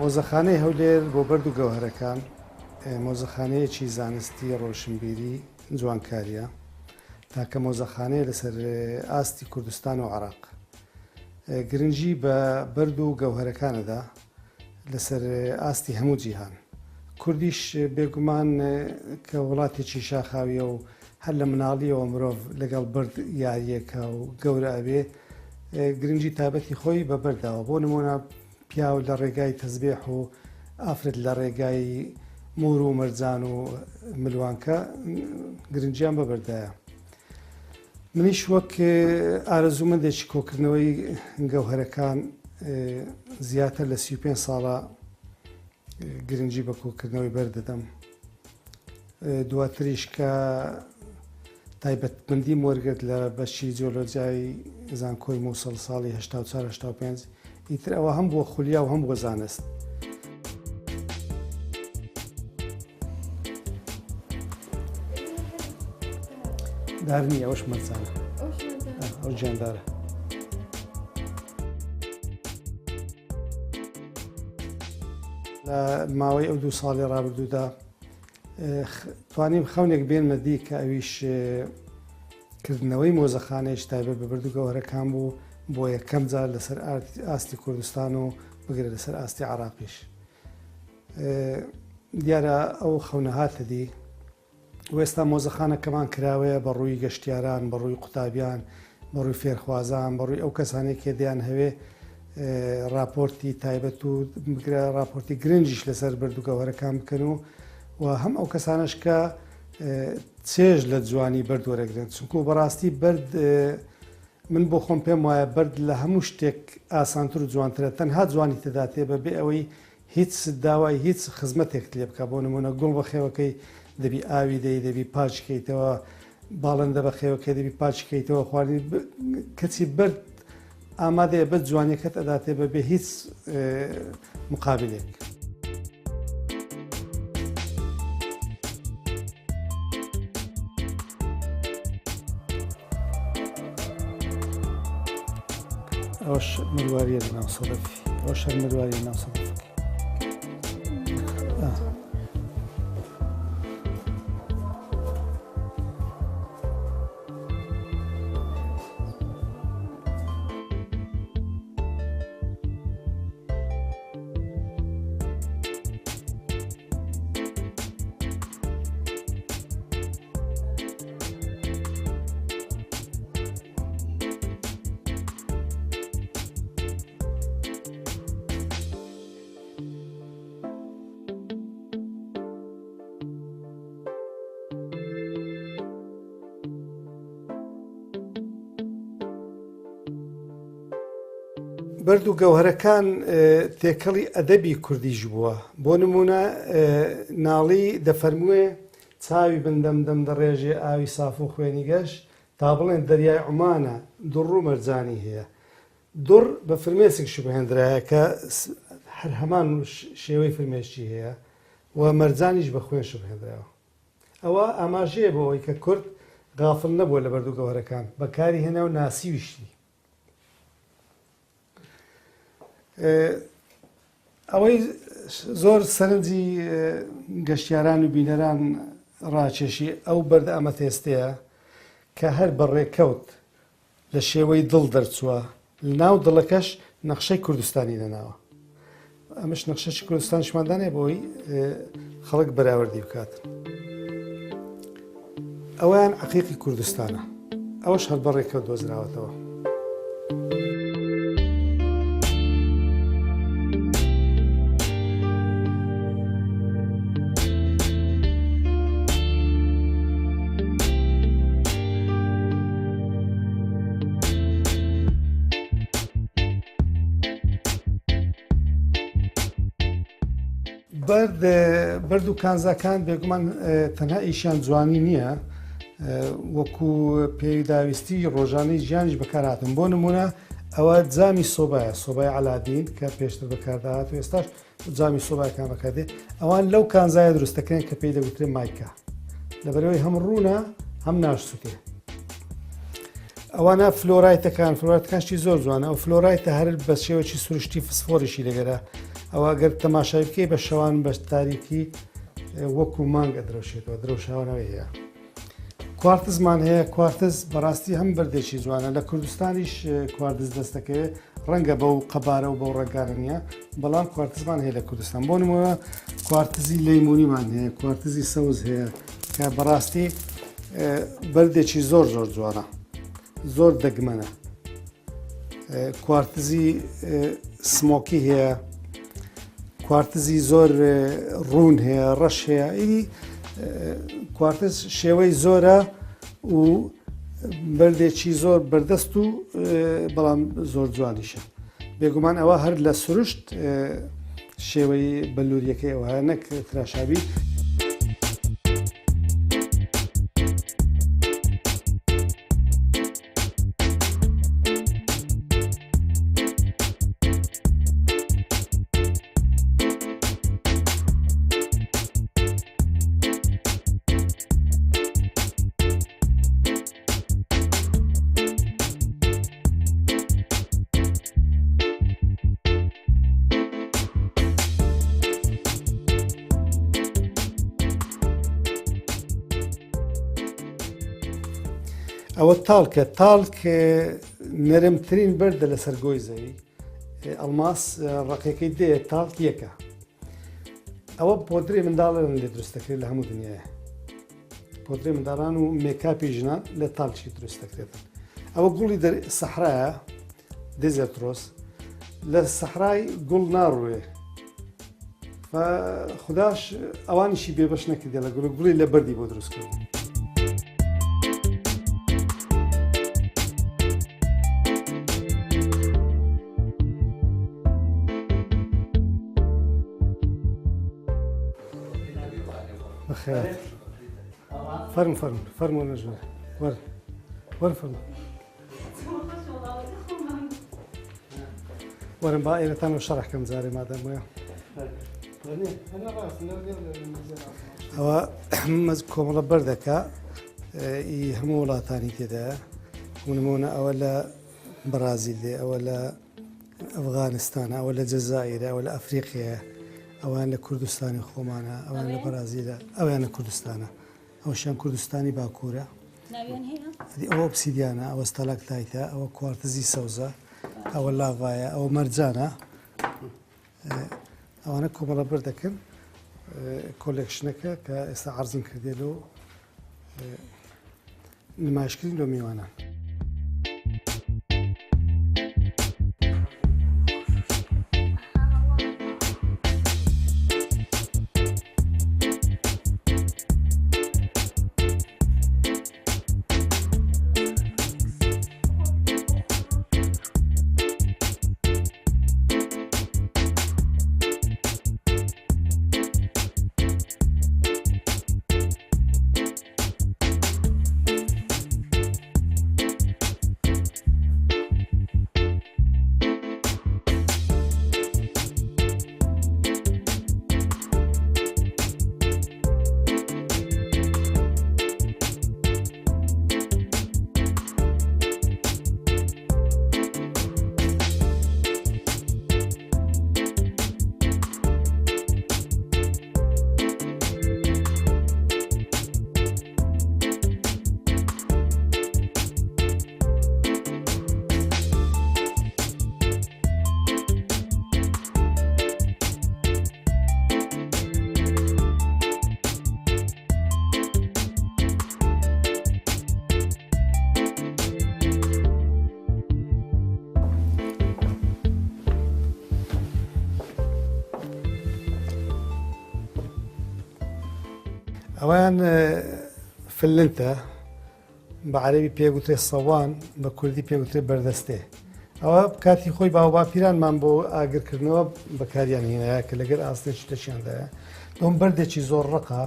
مۆزەخانەی هەولێر بۆ بەرد و گەوهرەکان مۆزەخانەیەکی زانستی ڕۆشنبیری جوانکاریە تاکە مۆزەخانەیە لەسەر ئاستی کوردستان و عێراق گرنگی بە بەرد و گەوهرەکانەدا لەسەر ئاستی هەموو جیهان. کوردیش بێگومان کە وڵاتێکی شاخاویە و هەر لە مناڵیەوە مرۆڤ لەگەڵ بەرد یاریەکە و گەورە ئەبێ گرنگی تایبەتی خۆی بە بەرداوە. بۆ نمونە پیاو لە ڕێگای تەزبێح و ئافرەت لە ڕێگای مور و مەرجان و ملوانکە گرنگیان بە بەردایە. منیش وەک ئارەزوومەندێکی کۆکردنەوەی گەوهرەکان زیاتر لە 35 ساڵە گرنگی بە کۆکردنەوەی بەردەدەم. دواتریش کە تایبەتمەندیم وەرگرت لە بەشی جیۆلۆجیای زانکۆی مووسڵ ساڵی 84-85 ئیتر ئەوە هەم بۆ خولیا و هەم بۆ زانست. دارنی ئەوەش مەرجانە، ئەو گیاندارە. لە ماوەی ئەو 2 ساڵی ڕابردوودا توانیم خەونێک بێنمە دی کە ئەویش کردنەوەی مۆزەخانەیەش تایبەت بە بەرد و گەوهرەکان بوو بۆ یەکەم جار لەسەر ئاستی کوردستان و بگرێت لەسەر ئاستی عێراقیش. دیارە ئەو خەونە هاتە دی و ئێستا مۆزەخانەکەمان کراوەیە بە ڕووی گەشتیاران، بە ڕووی قوتابیان، بە ڕووی فێرخوازان، بە ڕووی ئەو کەسانێک کە دەیان هەوێ راپۆرتی تایبەت و راپۆرتی گرنگیش لەسەر بەرد و گەوهرەکان بکەن و هەم ئەو کەسانش کە چێژ لە جوانی بەرد وەرەگرن. چونکو بەڕاستی بەرد من بۆ خۆم پێم وایە بەرد لە هەموو شتێک ئاسانتر و جوانترە، تەنها جوانی تێداتێ بەبێ ئەوەی هیچ داوای هیچ خزمەتێک لێ بکە. بۆ نمونە گوڵ بە خێوەکەی دەبی ئاوی دەبی پاچکەیتەوە، باڵندە بە خێوەکەی دەبی پاچکەیتەوە، خواردنی کەچی بەرد ئامادەیە بە جوانیەکەت ئەداتێ بەبێ هیچ مقابلێک. ئەوش مرواريە لەناو سەدەفی، ئەوش هەر مرواری لەناو سەدەفەکەی. بەرد و گەوهرەکان تێکەڵی ئەدەبی کوردیش بووە. بۆ نمونە ناڵی دەفەرمووێ چاوی بندەم دەم دەڕێژێ ئاوی ساف و خوێنی گەشت تا بڵێن دەریای عومانە دوڕ و مەرجانی هەیە. دوڕ بە فرمێسێک شبهێنرایە کە هەر هەمان شێوەی فرمێشی هەیە و مەرجانیش بە خوێن شبهێنراوە. ئەوە ئاماژەیە بۆ ئەوەی کە کورد غافڵ نەبووە لە بەرد و گەوهرەکان، بەکاری هێنا و ناسیویشتی. ئەوەی زۆر سەرنجی گەشتیاران و بینەران ڕاکێشی ئەو بەردە ئەمە تێستەیە کە هەر بەڕێکەوت لە شێوەی دڵ دەرچووە، ناو دڵەکەش نەخشەی کوردستانی لەناوە. ئەمەش نەخشەی کوردستان شماندانێ بۆی خەڵک بەراوردی بکاتن. ئەویان عەقیقی کوردستانە، ئەوەش هەر بەڕێکەوت دۆزراوەتەوە. بەرد و کانزاکان بێگومان تەنها ئیشیان جوانی نییە، وەکو پێویداویستی ڕۆژانەی ژیانیش بەکارهاتن. بۆ نمونە ئەوە جامی سۆبایە، سۆبای عەلادین کە پێشتر بەکارداهات و ئێستاش جامی سۆبایەکان بەکاردێ. ئەوان لەو کانزایە دروستەکەن کە پێی دەگوترێت مایکە، لەبەرەوەی هەم ڕوونە هەم ناشسووتێ. ئەوانە فلۆرایتەکان، فلۆرایتەکانشتی زۆر جوانە. ئەو فلۆرایتە هەر بە شێوەی سروشتی فسفۆریشی لەگەرە. ئەوە ئەگەر تەماشای بکەی بە شەوان بە تاریکی وەکو مانگ ئەدرەوشێتەوە درەوشاوانەوەی هەیە. کوارتزمان هەیە، کوارتز بەڕاستی هەم بەردێکی جوانە، لە کوردستانیش کوارتز دەستەکەوێت، ڕەنگە بەو قەبارە و بەو ڕێگانە نیە، بەڵام کوارتزمان هەیە لە کوردستان. بۆ نمونە کوارتزی لەیمونیمان هەیە، کوارتزی سەوز هەیە کە بەڕاستی بەردێکی زۆر زۆر جوانە، زۆر دەگمەنە. کوارتزی سمۆکی هەیە، کوارتزی زۆر ڕوون هەیە، ڕەش هەیە. ئیدی کوارتز شێوەی زۆرە و بەردێکی زۆر بەردەست و بەڵام زۆر جوانیشە. بێگومان ئەوە هەر لە سروشت شێوەی بەلووریەکەی ئەوە هەیە، نەک کراشابی. ئەوە تاڵکە، تاڵک نەرمترین بەردە لە سەرگۆی زەوی. ئەڵماس ڕقەکەی دێ تاڵک یەکە. ئەوە پۆدرێ منداڵان لێ دروستەکرێت لە هەموو دنیاە. پۆدرێ منداڵان و مێکاپی ژنان لە تاڵکی دروستەکرێتن. ئەوە گوڵی سەحرایە، دێزێترۆس، لە سەحرای گوڵ ناڕوێ. خودداش ئەوانیشی بێبەش نەکردێ لە گوڵی لە بەردی بۆ دروستکرد. بخير فرم ولا جوار ور فرم ورم بقى إلى تانو شرح كم زاري ما دام وياه هو مزكوم ربردك يهمو ولا تاني كده ونمونا أولا برازيل أولا أفغانستان أولا الجزائر أولا أفريقيا ئەوان لە کوردستانی خۆمانە، ئەوان لە بەرازیلە، ئەویان لە کوردستانە، ئەوشیان کوردستانی باکوورە. ئەوە ئۆبسیدیانە، ئەوە ستالاکتایتە، ئەوە کوارتزی سەوزە، ئەوە لاڤایە، ئەوە مەرجانە. ئەوانە کۆمەڵە بەردەکەن کۆلێکشنەکە کە ئێستا عەرزم کردێت و نمایشکردین لە میوانە. ئەوان فلنتە بە عەرەبی پێگوترێ سەوان، بە کوردی پێگوترێ بەردەستێ. ئەوە کاتی خۆی باوباپیرانمان بۆ ئاگرکردنەوە بەکاریان هێنایە کە لەگەر ئاستێکی تەشیاندایە. ئەوم بەردێکی زۆر ڕقە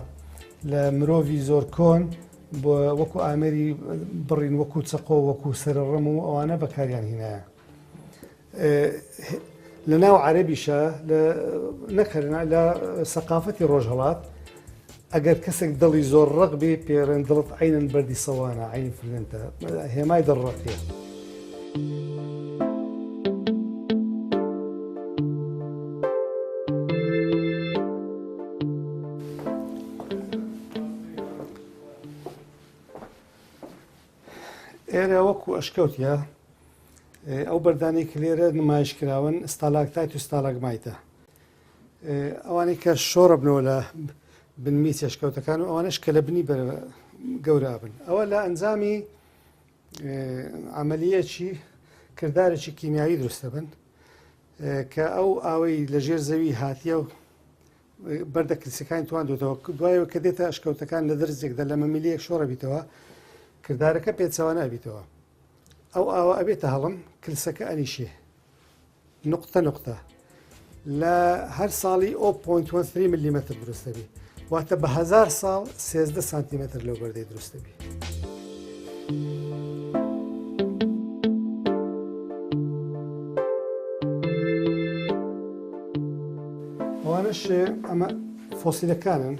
لە مرۆڤی زۆر کۆن بۆ وەکو ئامێری بڕین، وەکو چەقۆ، وەکو سەرڕەم و ئەوانە بەکاریان هێنایە. لە ناو عەرەبیشە نەکەرنا لە سەقافەتی ڕۆژهەڵات ئەگەر کەسێک دڵی زۆر ڕق بێ پێڕێن دڵت عینەن بەردی سەوانە، عینی فلنتە، هێمای دڵڕقیە. ئێرە وەکو ئەشکەوتە ئەو بەردانی کە لێرە نمایشکراون ستالاکتایت و ستالاگمایتە. ئەوانەی کە شۆڕە بنەوە لە بنمیتی ئەشکەوتەکان و ئەوانەش کە لە بنی گەورە بن. ئەوە لە ئەنجامی عملیەکی کردارێکی کیمیاوی دروستە بن کە ئەو ئاوەی لە ژێر زەوی هاتیە و بەردە کلسەکانی تواندۆتەوە دوایەوە کە دێتە ئەشکەوتەکان لە دەرزێکدا لە مەمیلەیەک شۆڕە بیتەوە کردارەکە پێچەوە نابیتەوە. ئەو ئاوە ئەبێتە هەڵم کلسەکە ئەنیشێ نقطە نقطە لە هەر ساڵی 0.13 میلیمتر دروستەبی واتە بە 1000 ساڵ 13 سانتیمتر لەو بەردەی دروستەبی. ئەوانش ئەمە فۆسیلەکانن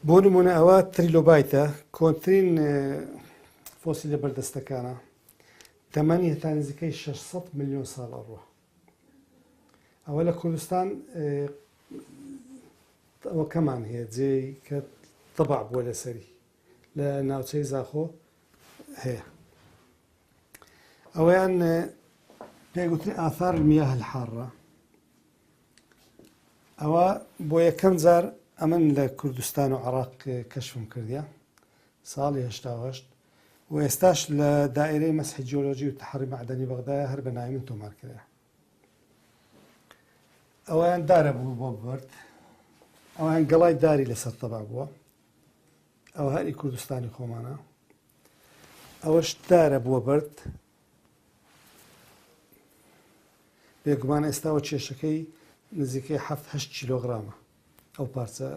بۆ نمونە ئەوە تریلۆبایتە کۆنترین فۆسیلە بەردەستەکانە تەمەنی هەتا نزیکەی 600 ملیۆن ساڵ ئەڕوە. ئەوە لە کوردستان ئەوە کەمان هەیە جێی کە تەبع بووە لەسەری لە ناوچەی زاخۆ هەیە. ئەوەیان پێگوتری ئاثار المیاه الحارة. ئەوە بۆ یەکەم جار ئەمن لە کوردستان و عێراق کەشفم کردیە ساڵی 1970 و ئێستاش لە دائیرەی مەسحی جیۆلۆجی و تەحری مەعدەنی بەغدایە هەر بە ناوی من تۆمار کردە. ئەویان دارە بوو بۆ ببرد، ئەویان گەڵای داری لەسەر تەبع بووە، ئەوە هەری کوردستانی خۆمانە، ئەوەش دارە بووە برد. بێگومان ئێستاوە کێشەکەی نزیکەی 7-8 کیلۆغرامە ئەو پارچە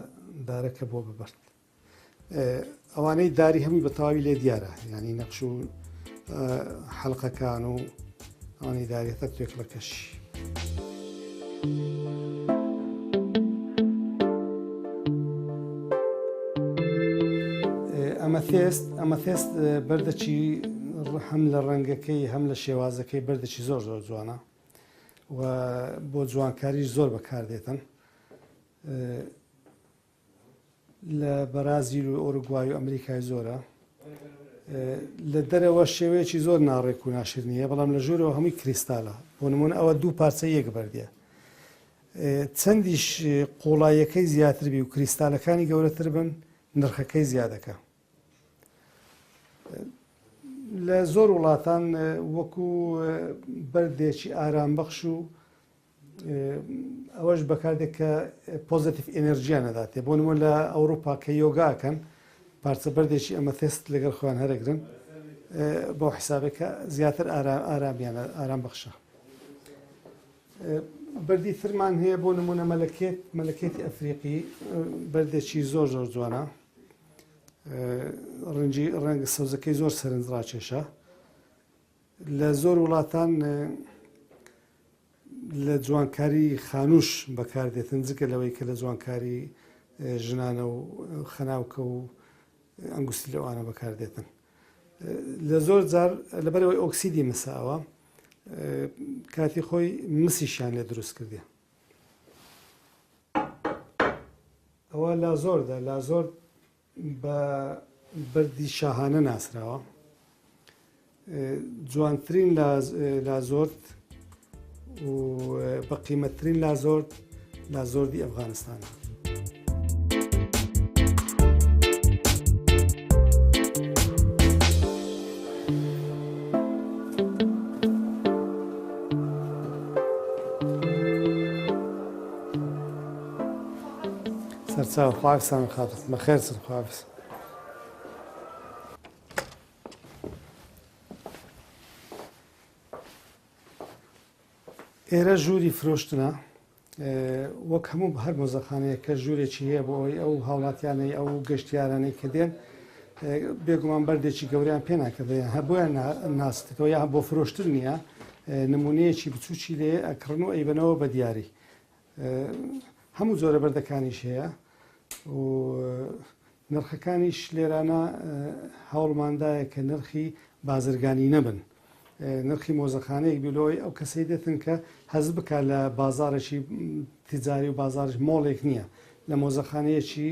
دارەکە بۆ ببرد. ئەوانەی داری هەمووی بە تەواوی لێ دیارە، یعنی نەقش و حەڵقەکان و ئەوانەی دارێتە توێک لە کەشی. ئەمەتێست بەردەچی هەم لە ڕەنگەکەی هەم لە شێوازەکەی بەردەچی زۆر زۆر جوانە و بۆ جوانکاریش زۆر بەکاردێتن. لە بەرازیل و ئۆروگوای و ئەمریکای زۆرە. لە دەرەوە شێوەیەکی زۆر ناڕێک و ناشر نییە، بەڵام لە ژوورەوە هەمووی کریستالە. بۆ نمونە ئەوە دوو پارچە یەک بەردیە. چەندیش قوڵایەکەی زیاتر بی و کریستالەکانی گەورەتر بن نرخەکەی زیادەکە. لە زۆر وڵاتان وەکو بەردێکی ئارامبەخش و ئەوەش بەکاردێک کە پۆزیتیڤ ئێنەرژیان نەداتێ. بۆ نمونە لە ئەوروپا کە یۆگاکەن پارچە بەردێکی ئەمەتێست لەگەڵ خۆیان هەرەگرن بۆ حیسابێکە زیاتر ئارامیانە ئارامبەخشە. بەردی ترمان هەیە بۆ نمونە مەلەکێتی ئەفریقی بەردێکی زۆر زۆر جوانە، ڕەنگە سەوزەکەی زۆر سەرنجڕاکێشە. لە زۆر وڵاتان لە جوانکاری خانوش بەکاردێتن جگە لەوەی کە لە جوانکاری ژنانە و خەناوکە و ئەنگوستی لەوانە بەکاردێتن. لە زۆر جار لەبەرەوەی ئۆکسیدی مساوە کاتی خۆی مسیشیان لێ دروست کردی. ئەوە لا زۆردا لا زۆر بە بەردی شاهانە ناسراوە. جوانترین لازۆرد و بە قیمەتترین لازۆردی ئەفغانستانە. سەرچاوە خواافسان خاتت بەخێرچن خواافس. ئێرە ژووری فرۆشتنە وەک هەموو هەر مۆزەخانەیە کە ژوورێکی هەیە بۆ ئەوی ئەو هاوڵاتیانەی ئەو گەشتیارانەی کە دێن بێگومان بەردێکی گەوریان پێ ناکردیان هەبوویان ناستێتەوە یا بۆ فرۆشتن نییە، نمونەیەکی بچووکی لێ ئەکڕن و ئەیبەنەوە بە دیاری. هەموو جۆرە بەردەکانیش هەیە و نرخەکانیش لێرانە هەوڵماندایە کە نرخی بازرگانی نەبن. نرخی مۆزەخانەیەک بیلۆی ئەو کەسەی دێتن کە هەز بکە لە بازارێکی تیجاری و بازارش مۆڵێک نییە، لە مۆزەخانەیەکی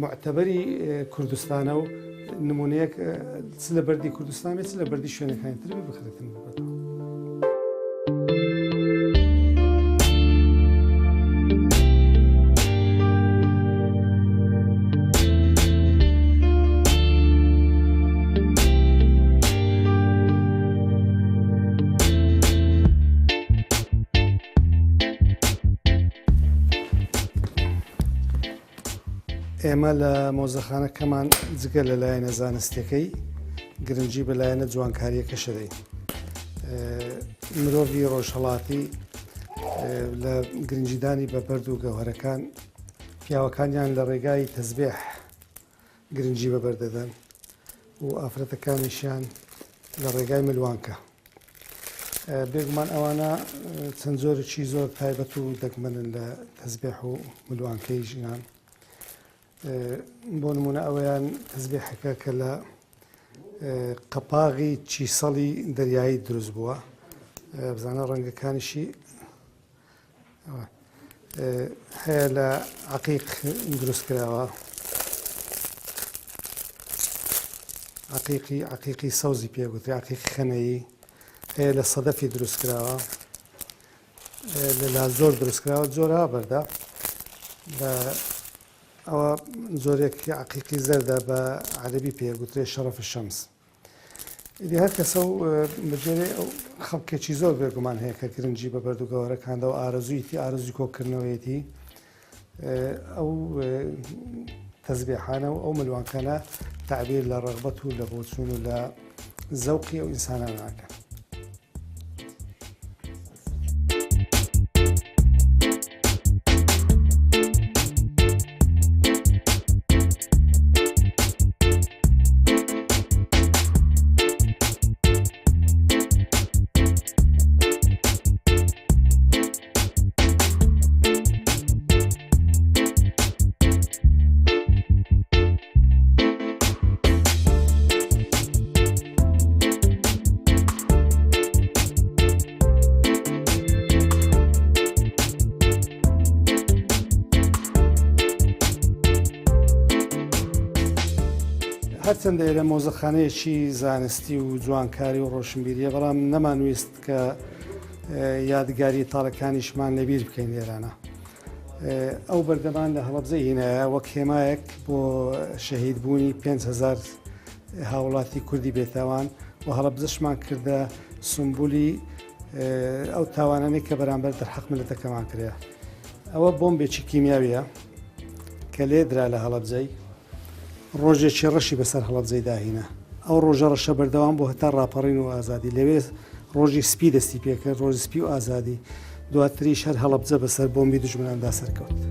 معتەبەری کوردستانە و نمونەیەک چ لە بەردی کوردستان بێت چ لە بەردی شوێنەکانی تر بخرێتن بێتەوە. ئێمە لە مۆزەخانەکەمان جگە لەلایەنە زانستیەکەی گرنگی بەلایەنە جوانکاریەکەشە دەین. مرۆڤی ڕۆژهەڵاتی لە گرنجیدانی بە بەرد و گەوهرەکان پیاوەکانیان لە ڕێگای تەزبێح گرنگی بەبەردەدەن و ئافرەتەکانیشیان لە ڕێگای ملوانکە. بێگومان ئەوانە چەند زۆرێکی زۆر تایبەت و دەگمەنن لە تەزبێح و ملوانکەی ژنان. بۆ نمونە ئەوەیان تەزبێحەکە کە لە قەپاغی چیسەڵی دەریایی دروست بووە، بزانە ڕەنگەکانیشی هەیە لە عەقیق دروست کراوە، عەقیقی سەوزی پێگوترێ، عەقیقی خەنەیی، هەیە لە سەدەفی دروست کراوە، لە لازۆر دروست کراوە، جۆرە بەردا ئەوە زۆرێکی عەقیقی زەردە بە عەرەبی پێگوترێ شەرەف شەمس. ئیدی هەر کەسە و بەجێرێ ئەو خەڵکێکی زۆر بێگومان هەیە کە گرنگی بە بەرد و گەوهرەکاندا و ئارەزووی کۆکردنەوەیەتی ئەو تەزبێحانە و ئەو ملوانکانە تعبیر لە ڕەغبەت و لە بۆچوون و لە زەوقی ئەو ئینسانان ناکەن. هەرچەندە ئێرە مۆزەخانەیەکی زانستی و جوانکاری و ڕۆشنبیریە، بەڵام نەمانویست کە یادگاری تاڵەکانیشمان لەبیر بکەین لێرانە. ئەو بەردەمان لە هەڵەبجەی هینایە وەک هێمایەک بۆ شەهیدبوونی 5,000 هاوڵاتی کوردی بێتاوان و هەڵەبجەشمان کردە سمبولی ئەو تاوانانەی کە بەرامبەر دەرحەق ملەتەکەمان کرێ. ئەوە بۆمبێکی کیمیاویە کە لێدرا لە هەڵەبجەی، ڕۆژێکی ڕەشی بەسەر هەڵەبجەی داهینە. ئەو ڕۆژە ڕەشە بەردەوام بۆ هەتا ڕاپەڕین و ئازادی. لەوێ ڕۆژی سپی دەستی پێکرد، ڕۆژی سپی و ئازادی. دواتریش هەر هەڵەبجە بەسەر بۆمبی دوژمناندا سەرکەوت.